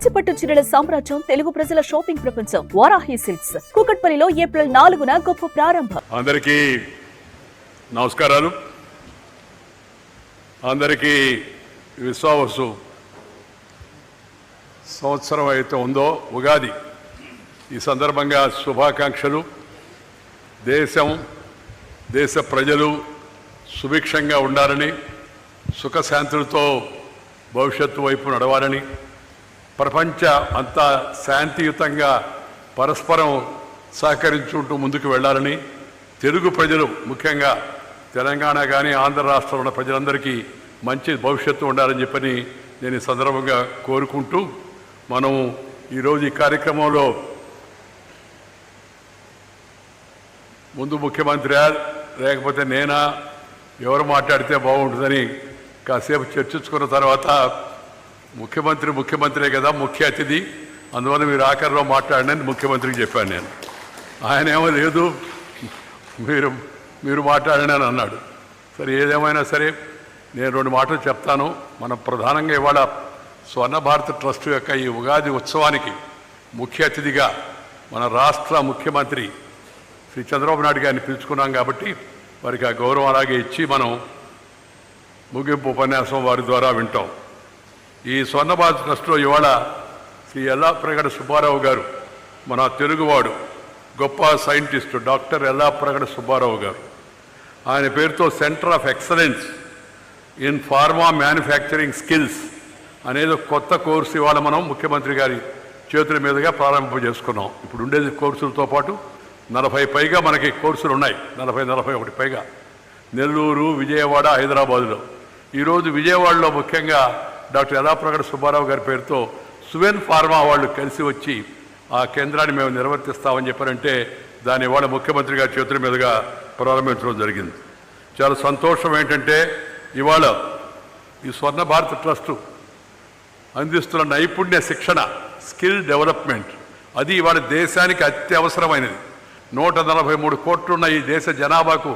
కంచిపట్టు చీరల సామ్రాజ్యం, తెలుగు ప్రజల షాపింగ్ ప్రపంచం వారాహి సిల్క్స్. కూకట్పల్లిలో ఏప్రిల్ 4న గొప్ప ప్రారంభం. అందరికీ నమస్కారాలు. అందరికీ విశ్వావసు సంవత్సరం అయితే ఉందో ఉగాది ఈ సందర్భంగా శుభాకాంక్షలు. దేశ ప్రజలు సుభిక్షంగా ఉండాలని, సుఖశాంతులతో భవిష్యత్తు వైపు నడవాలని, ప్రపంచ అంతా శాంతియుతంగా పరస్పరం సహకరించుకుంటూ ముందుకు వెళ్ళాలని, తెలుగు ప్రజలు ముఖ్యంగా తెలంగాణ కానీ ఆంధ్ర రాష్ట్రంలో ఉన్న ప్రజలందరికీ మంచి భవిష్యత్తు ఉండాలని చెప్పని నేను ఈ సందర్భంగా కోరుకుంటూ, మనం ఈరోజు ఈ కార్యక్రమంలో ముందు ముఖ్యమంత్రి లేకపోతే నేనా, ఎవరు మాట్లాడితే బాగుంటుందని కాసేపు చర్చించుకున్న తర్వాత ముఖ్యమంత్రే కదా ముఖ్య అతిథి, అందువల్ల మీరు ఆఖరిలో మాట్లాడినని ముఖ్యమంత్రికి చెప్పాను నేను. ఆయన ఏమో లేదు మీరు మాట్లాడినని అన్నాడు. సరే, ఏదేమైనా సరే నేను 2 మాటలు చెప్తాను. మనం ప్రధానంగా ఇవాళ స్వర్ణ భారత్ ట్రస్ట్ యొక్క ఈ ఉగాది ఉత్సవానికి ముఖ్య అతిథిగా మన రాష్ట్ర ముఖ్యమంత్రి శ్రీ చంద్రబాబు నాయుడు గారిని పిలుచుకున్నాం కాబట్టి వారికి ఆ గౌరవం అలాగే ఇచ్చి మనం ముగింపు ఉపన్యాసం వారి ద్వారా వింటాం. ఈ స్వర్ణ భారత్ ట్రస్ట్లో ఇవాళ శ్రీ ఎల్లాప్రగడ సుబ్బారావు గారు, మన తెలుగువాడు, గొప్ప సైంటిస్టు డాక్టర్ ఎల్లాప్రగడ సుబ్బారావు గారు, ఆయన పేరుతో centre of excellence in pharma manufacturing skills అనేది కొత్త కోర్సు ఇవాళ మనం ముఖ్యమంత్రి గారి చేతుల మీదుగా ప్రారంభం చేసుకున్నాం. ఇప్పుడు ఉండేది కోర్సులతో పాటు 40 పైగా మనకి కోర్సులు ఉన్నాయి. 41 పైగా నెల్లూరు, విజయవాడ, హైదరాబాదులో. ఈరోజు విజయవాడలో ముఖ్యంగా డాక్టర్ ఎల్లాప్రగడ సుబ్బారావు గారి పేరుతో సువెన్ ఫార్మా వాళ్ళు కలిసి వచ్చి ఆ కేంద్రాన్ని మేము నిర్వర్తిస్తామని చెప్పారంటే దాన్ని ఇవాళ ముఖ్యమంత్రి గారి చేతుల మీదుగా ప్రారంభించడం జరిగింది. చాలా సంతోషం ఏంటంటే ఇవాళ ఈ స్వర్ణ భారత్ ట్రస్టు అందిస్తున్న నైపుణ్య శిక్షణ, స్కిల్ డెవలప్మెంట్, అది ఇవాళ దేశానికి అత్యవసరమైనది. 143 కోట్లున్న ఈ దేశ జనాభాకు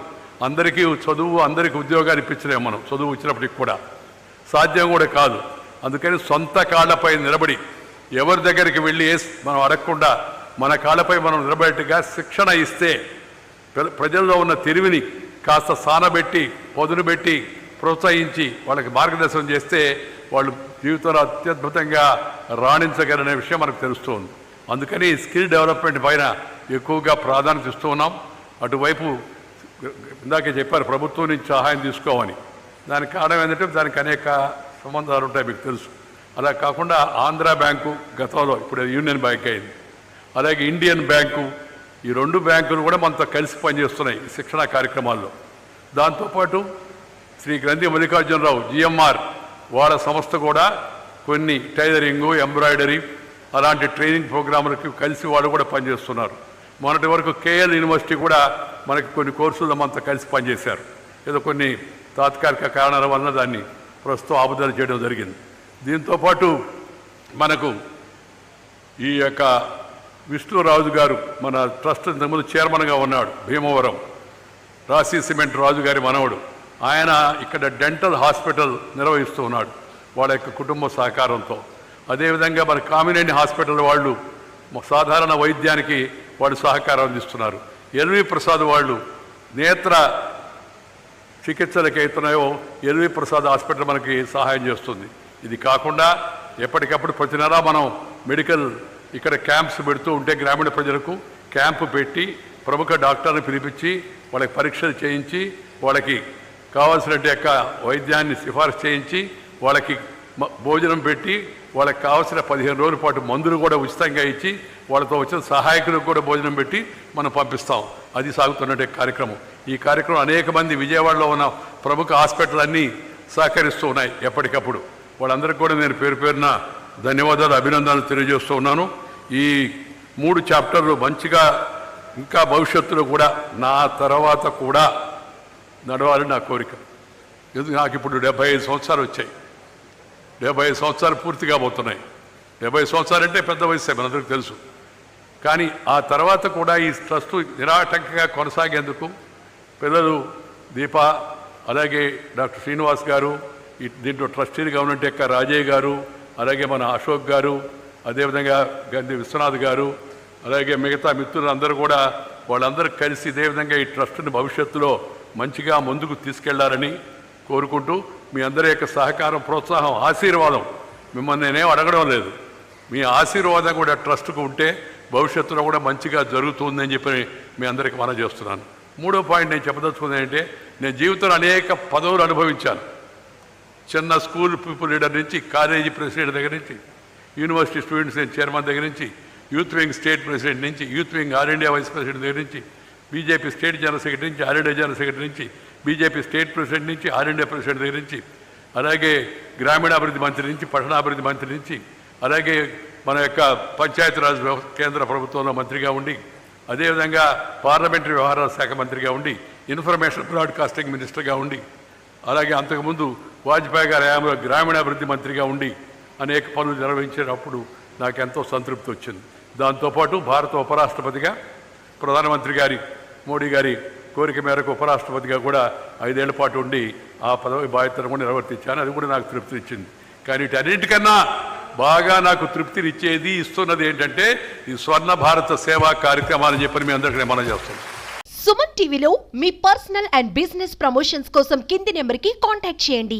అందరికీ చదువు, అందరికీ ఉద్యోగాలు ఇప్పించలేము. మనం చదువు ఇచ్చినప్పటికి కూడా సాధ్యం కూడా కాదు. అందుకని సొంత కాళ్ళపై నిలబడి ఎవరి దగ్గరికి వెళ్ళి మనం అడగకుండా మన కాళ్ళపై మనం నిలబడేట్టుగా శిక్షణ ఇస్తే, ప్రజల్లో ఉన్న తెలివిని కాస్త సానబెట్టి పొదును పెట్టి ప్రోత్సహించి వాళ్ళకి మార్గదర్శనం చేస్తే వాళ్ళు జీవితంలో అత్యద్భుతంగా రాణించగలనే విషయం మనకు తెలుస్తుంది. అందుకని స్కిల్ డెవలప్మెంట్ పైన ఎక్కువగా ప్రాధాన్యత ఇస్తూ ఉన్నాం. అటువైపు ఇందాకే చెప్పారు ప్రభుత్వం నుంచి సహాయం తీసుకోమని. దానికి కారణం ఏంటంటే దానికి అనేక సంబంధాలు ఉంటాయి, మీకు తెలుసు. అలా కాకుండా ఆంధ్ర బ్యాంకు గతంలో ఇప్పుడు యూనియన్ బ్యాంక్ అయింది, అలాగే ఇండియన్ బ్యాంకు, ఈ 2 బ్యాంకులు కూడా మనతో కలిసి పనిచేస్తున్నాయి ఈ శిక్షణా కార్యక్రమాల్లో. దాంతోపాటు శ్రీ గ్రంథి మల్లికార్జునరావు GMR వాళ్ళ సంస్థ కూడా కొన్ని టైలరింగు, ఎంబ్రాయిడరీ అలాంటి ట్రైనింగ్ ప్రోగ్రాములకి కలిసి వాళ్ళు కూడా పనిచేస్తున్నారు. మొన్నటి వరకు KL యూనివర్సిటీ కూడా మనకి కొన్ని కోర్సులు మనతో కలిసి పనిచేశారు. ఏదో కొన్ని తాత్కాలిక కారణాల వలన దాన్ని ప్రస్తుతం ఆపుదల చేయడం జరిగింది. దీంతోపాటు మనకు ఈ యొక్క విష్ణురాజు గారు మన ట్రస్ట్ ఇంతకుముందు చైర్మన్గా ఉన్నాడు, భీమవరం రాశి సిమెంట్ రాజు గారి మనవడు. ఆయన ఇక్కడ డెంటల్ హాస్పిటల్ నిర్వహిస్తూ ఉన్నాడు వాళ్ళ యొక్క కుటుంబ సహకారంతో. అదేవిధంగా మన కామినేని హాస్పిటల్ వాళ్ళు సాధారణ వైద్యానికి వాళ్ళు సహకారం అందిస్తున్నారు. LV ప్రసాద్ వాళ్ళు నేత్ర చికిత్సలకు అవుతున్నాయో LV ప్రసాద్ హాస్పిటల్ మనకి సహాయం చేస్తుంది. ఇది కాకుండా ఎప్పటికప్పుడు ప్రతి నెల మనం మెడికల్ ఇక్కడ క్యాంప్స్ పెడుతూ ఉంటే గ్రామీణ ప్రజలకు క్యాంపు పెట్టి ప్రముఖ డాక్టర్ని పిలిపించి వాళ్ళకి పరీక్షలు చేయించి వాళ్ళకి కావాల్సిన యొక్క వైద్యాన్ని సిఫారసు చేయించి వాళ్ళకి భోజనం పెట్టి వాళ్ళకి కావాల్సిన 15 రోజుల పాటు మందులు కూడా ఉచితంగా ఇచ్చి వాళ్ళతో వచ్చిన సహాయకులకు కూడా భోజనం పెట్టి మనం పంపిస్తాం. అది సాగుతున్నట్టు కార్యక్రమం. ఈ కార్యక్రమం అనేక మంది విజయవాడలో ఉన్న ప్రముఖ హాస్పిటల్ అన్నీ సహకరిస్తూ ఉన్నాయి ఎప్పటికప్పుడు. వాళ్ళందరికీ కూడా నేను పేరున ధన్యవాదాలు, అభినందనలు తెలియజేస్తూ ఉన్నాను. ఈ 3 చాప్టర్లు మంచిగా ఇంకా భవిష్యత్తులో కూడా నా తర్వాత కూడా నడవాలని నా కోరిక. నాకు ఇప్పుడు 75 సంవత్సరాలు వచ్చాయి. 75 సంవత్సరాలు పూర్తిగా పోతున్నాయి. 70 సంవత్సరాలు అంటే పెద్ద వయసు, మనందరికీ తెలుసు. కానీ ఆ తర్వాత కూడా ఈ ట్రస్టు నిరాటంకంగా కొనసాగేందుకు పిల్లలు దీప, అలాగే డాక్టర్ శ్రీనివాస్ గారు, దీంట్లో ట్రస్టీలుగా ఉన్నట్టు రాజయ్య గారు, అలాగే మన అశోక్ గారు, అదేవిధంగా గంధి విశ్వనాథ్ గారు, అలాగే మిగతా మిత్రులందరూ కూడా వాళ్ళందరూ కలిసి ఇదే విధంగా ఈ ట్రస్ట్ని భవిష్యత్తులో మంచిగా ముందుకు తీసుకెళ్లారని కోరుకుంటూ మీ అందరి యొక్క సహకారం, ప్రోత్సాహం, ఆశీర్వాదం మిమ్మల్ని నేనేం అడగడం లేదు. మీ ఆశీర్వాదం కూడా ట్రస్ట్కు ఉంటే భవిష్యత్తులో కూడా మంచిగా జరుగుతుందని చెప్పి మీ అందరికీ మనం చేస్తున్నాను. మూడో పాయింట్ నేను చెప్పదలుచుకుంది ఏంటంటే, నేను జీవితంలో అనేక పదవులు అనుభవించాను. చిన్న స్కూల్ పీపుల్ లీడర్ నుంచి, కాలేజీ ప్రెసిడెంట్ దగ్గర నుంచి, యూనివర్సిటీ స్టూడెంట్స్ చైర్మన్ దగ్గర నుంచి, యూత్ వింగ్ స్టేట్ ప్రెసిడెంట్ నుంచి, youth wing all India vice president దగ్గర నుంచి, బీజేపీ స్టేట్ జనరల్ సెక్రటరీ నుంచి, ఆల్ ఇండియా జనరల్ సెక్రటరీ నుంచి, బీజేపీ స్టేట్ ప్రెసిడెంట్ నుంచి, ఆల్ ఇండియా ప్రెసిడెంట్ దగ్గర నుంచి, అలాగే గ్రామీణాభివృద్ధి మంత్రి నుంచి, పట్టణాభివృద్ధి మంత్రి నుంచి, అలాగే మన యొక్క పంచాయతీరాజ్ కేంద్ర ప్రభుత్వంలో మంత్రిగా ఉండి, అదేవిధంగా పార్లమెంటరీ వ్యవహారాల శాఖ మంత్రిగా ఉండి, ఇన్ఫర్మేషన్ బ్రాడ్కాస్టింగ్ మినిస్టర్గా ఉండి, అలాగే అంతకుముందు వాజ్పేయి గారి హయాంలో గ్రామీణాభివృద్ధి మంత్రిగా ఉండి అనేక పనులు నిర్వహించేటప్పుడు నాకు ఎంతో సంతృప్తి వచ్చింది. దాంతోపాటు భారత ఉపరాష్ట్రపతిగా ప్రధానమంత్రి గారి మోడీ గారి కోరిక మేరకు ఉపరాష్ట్రపతిగా కూడా 5 ఏళ్ల పాటు ఉండి ఆ పదవి బాధ్యతను కూడా నిర్వర్తించాను. అది కూడా నాకు తృప్తినిచ్చింది. కానీ వీటన్నిటికన్నా బాగా నాకు తృప్తినిచ్చేది, ఇస్తున్నది ఏంటంటే ఈ స్వర్ణ భారత సేవా కార్యక్రమాలని చెప్పని మీ అందరికీ మనం చేస్తాం. సుమన్ టీవీలో మీ పర్సనల్ అండ్ బిజినెస్ ప్రమోషన్స్ కోసం కింది నెంబర్కి కాంటాక్ట్ చేయండి.